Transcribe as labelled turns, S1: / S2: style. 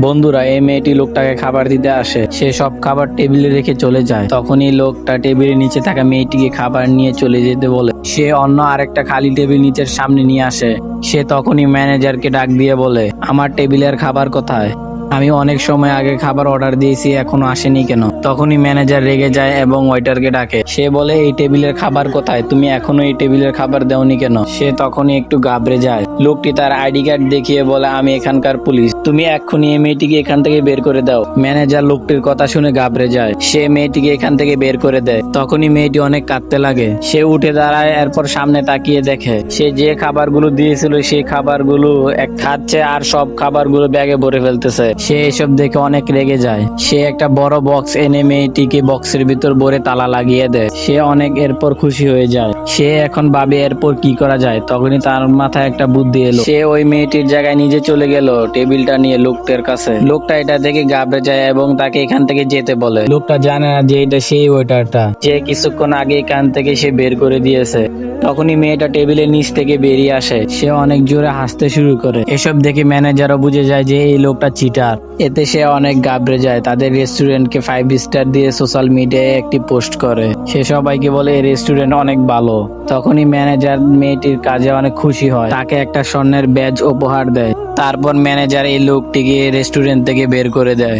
S1: বন্ধুরা, এই মেয়েটি লোকটাকে খাবার দিতে আসে। সে সব খাবার টেবিলে রেখে চলে যায়। তখনই লোকটা টেবিলের নিচে থাকা মেয়েটিকে খাবার নিয়ে চলে যেতে বলে। সে অন্য আরেকটা খালি টেবিল নিচের সামনে নিয়ে আসে। সে তখনই ম্যানেজারকে ডাক দিয়ে বলে, আমার টেবিলের খাবার কোথায়? আমি অনেক সময় আগে খাবার অর্ডার দিয়েছি, এখনো আসেনি কেন? তখনই ম্যানেজার রেগে যায় এবং ওয়েটারকে ডাকে। সে বলে, এই টেবিলের খাবার কোথায়? তুমি এখনো এই টেবিলের খাবার দেওনি কেন? সে তখনই একটু ঘাবড়ে যায়। লোকটি তার আইডি কার্ড দেখিয়ে বলে, আমি এখানকার পুলিশ, তুমি এক্ষুনি এই মেয়েটিকে এখান থেকে বের করে দাও। ম্যানেজার লোকটির কথা শুনে ঘাবড়ে যায়। সে মেয়েটিকে এখান থেকে বের করে দেয়। তখনই মেয়েটি অনেক কাঁদতে লাগে। সে উঠে দাঁড়ায়, এরপর সামনে তাকিয়ে দেখে সে যে খাবারগুলো দিয়েছিল সেই খাবারগুলো এক খাচ্ছে আর সব খাবারগুলো ব্যাগে ভরে ফেলতেছে। সে এসব দেখে অনেক রেগে যায়। সে একটা বড় বক্স এনে মেয়েটিকে বক্সের ভিতর ভরে তালা লাগিয়ে দেয়। সে অনেক এরপর খুশি হয়ে যায়। সে এখন ভাবে এরপর কি করা যায়। তখনই তার মাথায় একটা বুদ্ধি এলো। সে ওই মেয়েটির জায়গায় নিজে চলে গেল টেবিলটা নিয়ে লোকটার কাছে। লোকটা এটা দেখে ঘাবড়ে যায় এবং তাকে এখান থেকে যেতে বলে। লোকটা জানে না যে এটা সেই ওয়েটারটা যে কিছুক্ষণ আগে এখান থেকে সে বের করে দিয়েছে। তখনই মেয়েটা টেবিলের নিচ থেকে বেরিয়ে আসে। সে অনেক জোরে হাসতে শুরু করে। এসব দেখে ম্যানেজারও বুঝে যায় যে এই লোকটা চিটার। এতে সে অনেক ঘাবড়ে যায়। তাদের রেস্টুরেন্টকে 5 স্টার দিয়ে সোশ্যাল মিডিয়ায় একটি পোস্ট করে। সে সবাইকে বলে এই রেস্টুরেন্ট অনেক ভালো। তখনই ম্যানেজার মেয়েটির কাজে অনেক খুশি হয়, তাকে একটা স্বর্ণের ব্যাজ উপহার দেয়। তারপর ম্যানেজার এই লোকটিকে রেস্টুরেন্ট থেকে বের করে দেয়।